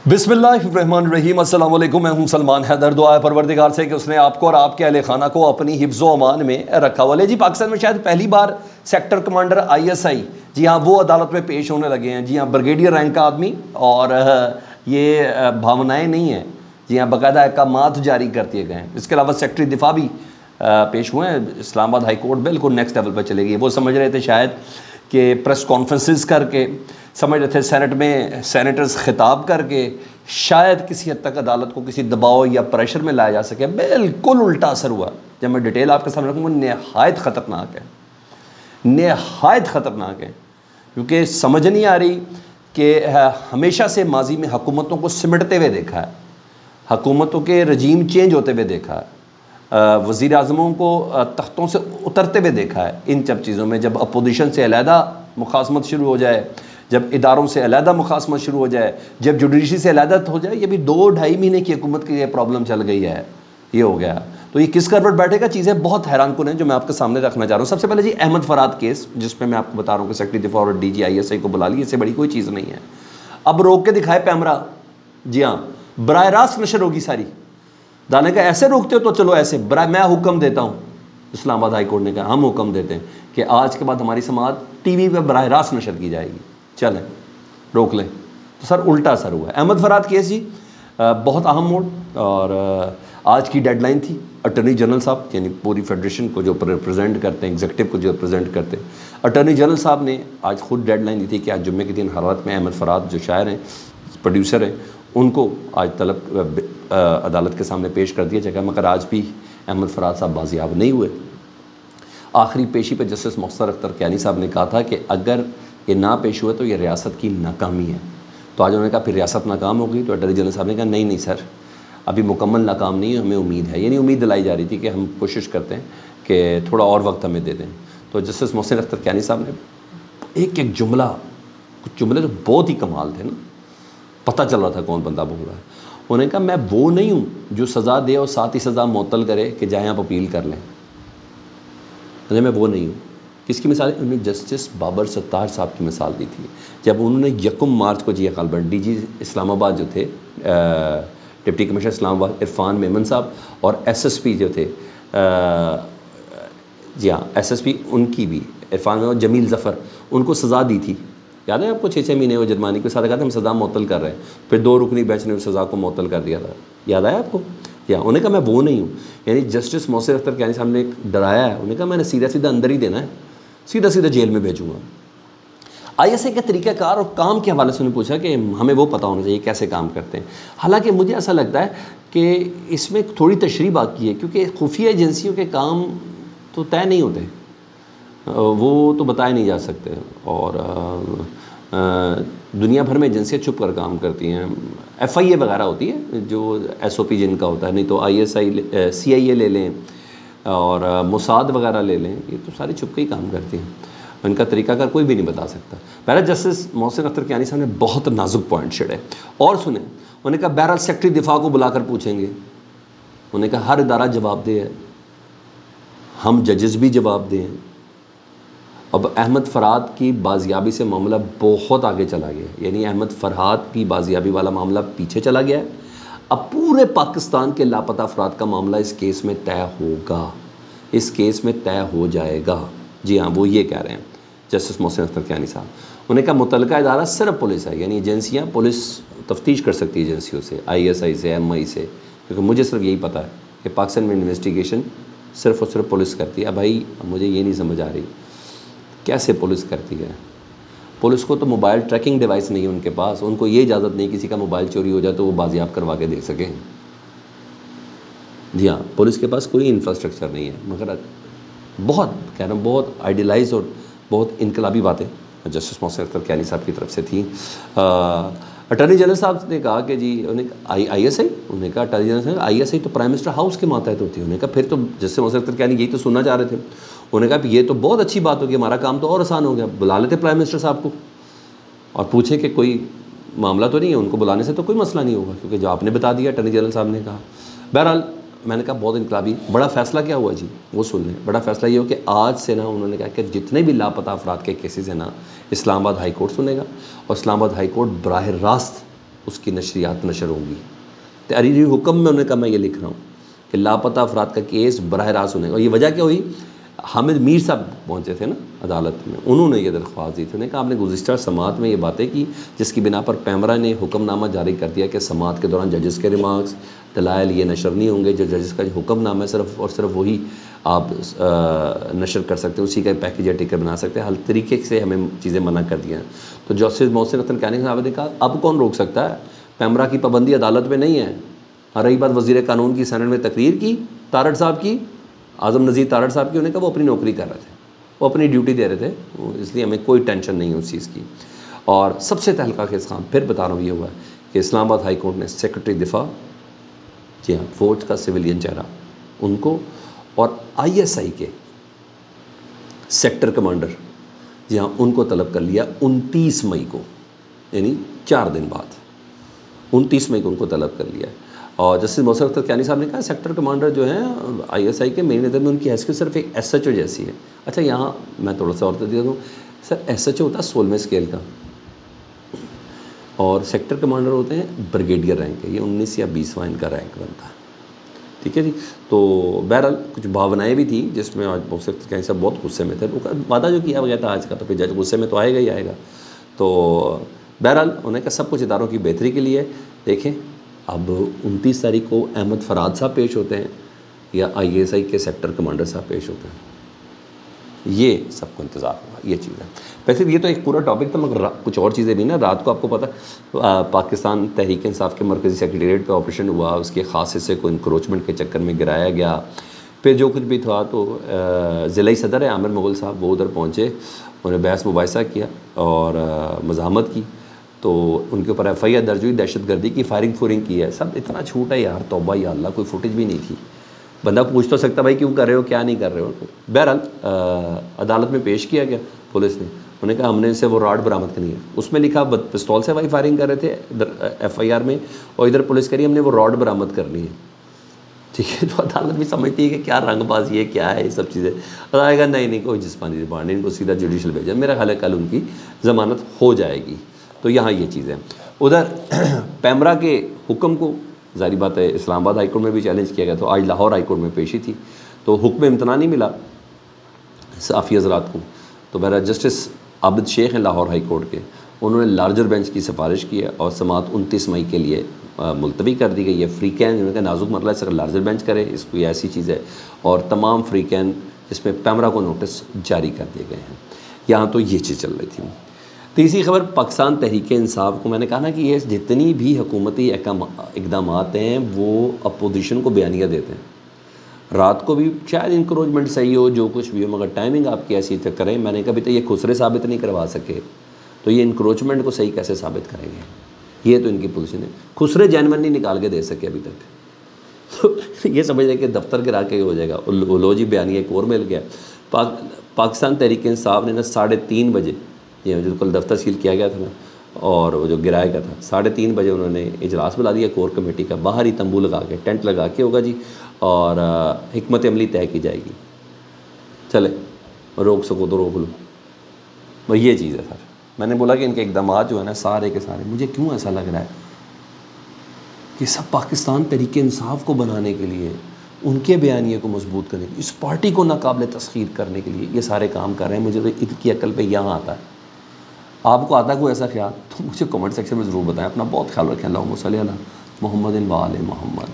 बिस्मिल्लाहिर्रहमानिर्रहीम। अस्सलाम वालेकुम। मैं हूं सलमान हैदर। दुआ है परवरदिगार से कि उसने आपको और आपके अहले खाना को अपनी हिफ्ज़ व अमान में रखा हुआ। जी, पाकिस्तान में शायद पहली बार सेक्टर कमांडर ISI, जी हाँ, वो अदालत में पेश होने लगे हैं। जी हाँ, ब्रिगेडियर रैंक का आदमी, और ये भावनाएँ नहीं हैं। जी हाँ, बाकायदा अहकामात जारी कर दिए गए हैं। इसके अलावा सेक्रेटरी दिफा भी पेश हुए हैं। इस्लामाबाद हाई कोर्ट बिल्कुल नेक्स्ट लेवल पर चलेगी। वो समझ रहे थे शायद कि प्रेस कॉन्फ्रेंसेस करके, समझ रहे थे सेनेट में सेनेटर्स खिताब करके शायद किसी हद तक अदालत को किसी दबाव या प्रेशर में लाया जा सके। बिल्कुल उल्टा असर हुआ। जब मैं डिटेल आपके सामने रखूँगा, नहायत ख़तरनाक है, नहायत ख़तरनाक है। क्योंकि समझ नहीं आ रही कि हमेशा से माजी में हुकूमतों को सिमटते हुए देखा है, हुकूमतों के रजीम चेंज होते हुए देखा है, वज़ीर आज़मों को तख्तों से उतरते हुए देखा है। इन सब चीज़ों में जब अपोजिशन से अलहदा मुखासमत शुरू हो जाए, जब इदारों से अलहदा मुखासमत शुरू हो जाए, जब जुडिशरी से अलहदा हो जाए, ये भी 2-2.5 महीने की हुकूमत की ये प्रॉब्लम चल गई है, ये हो गया। तो ये किस करवट बैठेगा, चीज़ें बहुत हैरान कुन हैं जो मैं आपके सामने रखना चाह रहा हूँ। सबसे पहले जी, अहमद फराद केस, जिसमें मैं आपको बता रहा हूँ कि सेक्रेटरी दिफा और DG ISI को बुला ली। इससे बड़ी कोई चीज़ नहीं है। अब रोक के दिखाए कैमरा। जी हाँ, बराह रास्त नशर होगी सारी। दाने का ऐसे रोकते हो तो चलो ऐसे, मैं हुक्म देता हूँ, इस्लामाबाद हाई कोर्ट ने कहा हम हुक्म देते हैं कि आज के बाद हमारी समाअत TV पर बराह रास्त नशर की जाएगी, चलें रोक लें। तो सर उल्टा असर हुआ है। अहमद फराद केस जी बहुत अहम मोड़, और आज की डेडलाइन थी। अटॉर्नी जनरल साहब, यानी पूरी फेडरेशन को जो रिप्रेजेंट करते हैं, एग्जीक्यूटिव को जो रिप्रेजेंट करते हैं, अटॉर्नी जनरल साहब ने आज खुद डेडलाइन दी थी कि आज जुम्मे के दिन हरारत में अहमद फराद जो शायर हैं, प्रोड्यूसर हैं, उनको आज तलब अदालत के सामने पेश कर दिया जाएगा। मगर आज भी अहमद फराद साहब बाजियाब नहीं हुए। आखिरी पेशी पर जस्टिस मुख्तर अख्तर कियानी साहब ने कहा था कि अगर ये ना पेश हुए तो ये रियासत की नाकामी है। तो आज उन्होंने कहा फिर रियासत नाकाम हो गई। तो अटॉर्नी जनरल साहब ने कहा नहीं सर, अभी मुकम्मल नाकाम नहीं है, हमें उम्मीद है। यानी उम्मीद दिलाई जा रही थी कि हम कोशिश करते हैं कि थोड़ा और वक्त हमें दे दें। तो जस्टिस मुख्तर अख्तर कियानी साहब ने एक एक जुमला, कुछ जुमले तो बहुत ही कमाल थे ना, पता चल रहा था कौन बंदा बोल रहा है। उन्होंने कहा मैं वो नहीं हूँ जो सज़ा दे और साथ ही सज़ा मुअत्तल करे कि जाएँ आप अपील कर लें। मैं वो नहीं हूँ। किसकी मिसाल? उन्होंने जस्टिस बाबर सत्तार साहब की मिसाल दी थी, जब उन्होंने 1 मार्च को, जी गालिबन DG इस्लामाबाद जो थे, डिप्टी कमिश्नर इस्लामाबाद इरफान मेमन साहब, और SSP जो थे, जी हाँ SSP उनकी भी इरफान मेमन, जमील ज़फ़र, उनको सज़ा दी थी। याद है आपको? 6-6 महीने वो जुर्माने के साथ कहा था हम सज़ा मुअत्तल कर रहे हैं। फिर 2 रुकनी बेंच ने उस सज़ा को मुअत्तल कर दिया था। याद आया आपको? या उन्होंने कहा मैं वो नहीं हूँ। यानी जस्टिस मुख्तर अख्तर कियानी साहब ने डराया है। उन्होंने कहा मैंने सीधा सीधा अंदर ही देना है, सीधा सीधा जेल में भेजूँगा। ISI का तरीक़ाकार और काम के हवाले से उन्होंने पूछा कि हमें वो पता होना चाहिए कैसे काम करते हैं। हालांकि मुझे ऐसा लगता है कि इसमें थोड़ी तशरीह बाकी है, क्योंकि खुफिया एजेंसियों के काम तो तय नहीं होते, वो तो बताए नहीं जा सकते। और दुनिया भर में एजेंसियाँ छुप कर काम करती हैं। FIA वगैरह होती है जो SOP जिनका होता है, नहीं तो ISI CIA ले लें और मोसाद वगैरह ले लें, ये तो सारी छुप के ही काम करती हैं। इनका तरीक़ाकार कोई भी नहीं बता सकता। पहले जस्टिस मुख्तर अख्तर कियानी साहब ने बहुत नाजुक पॉइंट छेड़े और सुने। उन्होंने कहा बहरहाल सेक्रेटरी दिफा को बुलाकर पूछेंगे। उन्होंने कहा हर इदारा जवाबदेह है, हम जजेस भी जवाबदेह हैं। अब अहमद फराद की बाजियाबी से मामला बहुत आगे चला गया, यानी अहमद फराद की बाजियाबी वाला मामला पीछे चला गया है। अब पूरे पाकिस्तान के लापता अफराद का मामला इस केस में तय होगा, इस केस में तय हो जाएगा। जी हाँ, वो ये कह रहे हैं जस्टिस मुख्तर अख्तर कियानी साहब। उन्होंने कहा मुतलका इदारा सिर्फ पुलिस है, यानी एजेंसियाँ, पुलिस तफ्तीश कर सकती है एजेंसियों से, ISI से, MI से, क्योंकि मुझे सिर्फ यही पता है कि पाकिस्तान में इन्वेस्टिगेशन सिर्फ और सिर्फ पुलिस करती है। भाई मुझे ये नहीं समझ आ रही कैसे पुलिस करती है। पुलिस को तो मोबाइल ट्रैकिंग डिवाइस नहीं है उनके पास, उनको ये इजाज़त नहीं किसी का मोबाइल चोरी हो जाए तो वो बाजियाब करवा के दे सकें। जी हाँ, पुलिस के पास कोई इंफ्रास्ट्रक्चर नहीं है। मगर बहुत कह रहा हूँ, बहुत आइडियलाइज और बहुत इनकलाबी बातें जस्टिस मुख्तर अख्तर कियानी साहब की तरफ से थी। अटॉर्नी जनरल साहब ने कहा कि जी, उन्हें ISI, उन्होंने कहा अटॉर्नी जनरल साहब ISI तो प्राइम मिनिस्टर हाउस के मातहत होती है। उन्होंने कहा फिर तो जस्टिस मुख्तर अख्तर कियानी यही तो सुनना चाह रहे थे। उन्होंने कहा ये तो बहुत अच्छी बात होगी, हमारा काम तो और आसान हो गया, बुला लेते प्राइम मिनिस्टर साहब को और पूछे कि कोई मामला तो नहीं है। उनको बुलाने से तो कोई मसला नहीं होगा, क्योंकि जो आपने बता दिया अटॉर्नी जनरल साहब ने कहा। बहरहाल मैंने कहा बहुत इनकलाबी। बड़ा फ़ैसला क्या हुआ जी, वो सुन लें। बड़ा फ़ैसला ये हो कि आज से ना, उन्होंने कहा कि जितने भी लापता अफराद के केसेस हैं ना, इस्लामाबाद हाई कोर्ट सुनेगा, और इस्लामाबाद हाई कोर्ट बराह रास्त اس کی نشریات نشر ہوں گی. تحریری حکم میں انہوں نے کہا میں یہ لکھ رہا ہوں کہ لاپتہ افراد کا کیس براہ راست ہونے. اور یہ وجہ کیا ہوئی؟ حامد میر صاحب پہنچے تھے نا عدالت میں, انہوں نے یہ درخواست دی تھی. انہوں نے کہا آپ نے گزشتہ سماعت میں یہ باتیں کی جس کی بنا پر پیمرا نے حکم نامہ جاری کر دیا کہ سماعت کے دوران ججز کے ریمارکس دلائل یہ نشر نہیں ہوں گے. جو ججز کا جو حکم نامہ ہے صرف اور صرف وہی آپ نشر کر سکتے ہیں, اسی کا پیکج یا ٹکٹ بنا سکتے ہیں. ہر طریقے سے ہمیں چیزیں منع کر دیا ہیں. تو جسٹس محسن حسن کیانی صاحب نے کہا اب کون روک سکتا ہے؟ پیمرا کی پابندی عدالت میں نہیں ہے. رہی بات وزیر قانون کی سینٹ میں تقریر کی تارڑ صاحب کی, اعظم نذیر تارڑ صاحب کی, انہوں نے کہا وہ اپنی نوکری کر رہے تھے, وہ اپنی ڈیوٹی دے رہے تھے, اس لیے ہمیں کوئی ٹینشن نہیں ہے اس چیز کی. اور سب سے تہلکہ خیز کام پھر بتا رہا ہوں یہ ہوا ہے کہ اسلام آباد ہائی کورٹ نے سیکرٹری دفاع, جی ہاں فوج کا سویلین چہرہ, ان کو, اور ISI کے سیکٹر کمانڈر, جی ہاں ان کو طلب کر لیا 29 مئی کو, یعنی 4 دن بعد 29 مئی کو ان کو طلب کر لیا. اور جسٹس محسن اختر کیانی صاحب نے کہا سیکٹر کمانڈر جو ہیں ISI کے, میری نظر میں ان کی حیثیت صرف ایک SHO جیسی ہے. اچھا یہاں میں تھوڑا سا اور دے دوں سر, SHO ہوتا ہے 16ویں اسکیل کا, اور سیکٹر کمانڈر ہوتے ہیں بریگیڈیئر رینک کے, یہ 19 یا 20واں ان کا رینک بنتا ہے. ٹھیک ہے جی. تو بہرحال کچھ بھاونائیں بھی تھیں جس میں آج محسن اختر کیانی صاحب بہت غصے میں تھے. وعدہ جو کیا گیا تھا آج کا, تو پھر جج غصے میں تو آئے گا ہی آئے گا. تو بہرحال انہوں نے کہا سب کچھ اداروں کی بہتری کے لیے. دیکھیں اب 29 تاریخ کو احمد فراد صاحب پیش ہوتے ہیں یا ISI کے سیکٹر کمانڈر صاحب پیش ہوتے ہیں, یہ سب کو انتظار ہوگا. یہ چیز ہے. ویسے یہ تو ایک پورا ٹاپک تھا, مگر کچھ اور چیزیں بھی نا. رات کو آپ کو پتہ پاکستان تحریک انصاف کے مرکزی سیکریٹریٹ پہ آپریشن ہوا, اس کے خاص حصے کو انکروچمنٹ کے چکر میں گرایا گیا. پھر جو کچھ بھی تھا تو ضلعی صدر ہے عامر مغل صاحب, وہ ادھر پہنچے, انہوں نے بحث مباحثہ کیا اور مزاحمت کی. تو ان کے اوپر FIR درج ہوئی, دہشت گردی کی فائرنگ کی ہے. سب اتنا چھوٹ ہے یار, توبہ یا اللہ, کوئی فوٹیج بھی نہیں تھی. بندہ پوچھ تو سکتا بھائی کیوں کر رہے ہو, کیا نہیں کر رہے ہو. بہرحال عدالت میں پیش کیا گیا پولیس نے. انہوں نے کہا ہم نے ان سے وہ راڈ برآمد کرنی ہے. اس میں لکھا پستول سے فائرنگ کر رہے تھے FIR میں, اور ادھر پولیس کہہ رہی ہے ہم نے وہ راڈ برآمد کرنی ہے. ٹھیک ہے. تو عدالت بھی سمجھتی ہے کہ کیا رنگ بازی ہے, کیا ہے یہ سب چیزیں. آئے گا نہیں کوئی جسمانی ریمانڈ نہیں, ان کو سیدھا جوڈیشل بھیجا. میرا خیال ہے کل ان کی ضمانت ہو جائے گی. تو یہاں یہ چیزیں. ادھر پیمرا کے حکم کو ظاہری بات ہے اسلام آباد ہائی کورٹ میں بھی چیلنج کیا گیا. تو آج لاہور ہائی کورٹ میں پیشی تھی, تو حکم امتناع نہیں ملا صحافی حضرات کو. تو بہرحال جسٹس عابد شیخ ہیں لاہور ہائی کورٹ کے, انہوں نے لارجر بینچ کی سفارش کی ہے اور سماعت 29 مئی کے لیے ملتوی کر دی گئی ہے. فری کین انہوں نے کہا نازک مسئلہ ہے, صرف لارجر بینچ کرے, اس کو یہ ایسی چیز ہے. اور تمام فری کین جس میں پیمرا کو نوٹس جاری کر دیے گئے ہیں. یہاں تو یہ چیز چل رہی تھی. تیسری خبر پاکستان تحریک انصاف کو, میں نے کہا نا کہ یہ جتنی بھی حکومتی اقدامات ہیں وہ اپوزیشن کو بیانیہ دیتے ہیں. رات کو بھی شاید انکروچمنٹ صحیح ہو, جو کچھ بھی ہو, مگر ٹائمنگ آپ کی ایسی کریں. میں نے کہا ابھی تو یہ خسرے ثابت نہیں کروا سکے, تو یہ انکروچمنٹ کو صحیح کیسے ثابت کریں گے. یہ تو ان کی پوزیشن ہے. خسرے جینون نہیں نکال کے دے سکے ابھی تک. تو یہ سمجھ رہے کہ دفتر کے راکے ہو جائے گا. لو جی بیانیہ ایک اور مل گیا. پاکستان تحریک انصاف نے نا 3:30 بجے, یہ جو کل دفتر سیل کیا گیا تھا نا, اور وہ جو گرایا گیا تھا, 3:30 بجے انہوں نے اجلاس بلا دیا کور کمیٹی کا. باہر ہی تمبو لگا کے, ٹینٹ لگا کے ہوگا جی, اور حکمت عملی طے کی جائے گی. چلے روک سکو تو روک لو. وہ یہ چیز ہے سر. میں نے بولا کہ ان کے اقدامات جو ہیں نا سارے کے سارے, مجھے کیوں ایسا لگ رہا ہے کہ سب پاکستان تحریک انصاف کو بنانے کے لیے, ان کے بیانیے کو مضبوط کرنے کے لیے, اس پارٹی کو ناقابل تسخیر کرنے کے لیے یہ سارے کام کر رہے ہیں. مجھے تو ان کی عقل پہ یہاں آتا ہے. آپ کو آتا ہے کوئی ایسا خیال تو مجھے کمنٹ سیکشن میں ضرور بتائیں. اپنا بہت خیال رکھیں. اللہم صلی علی محمد و آل محمد.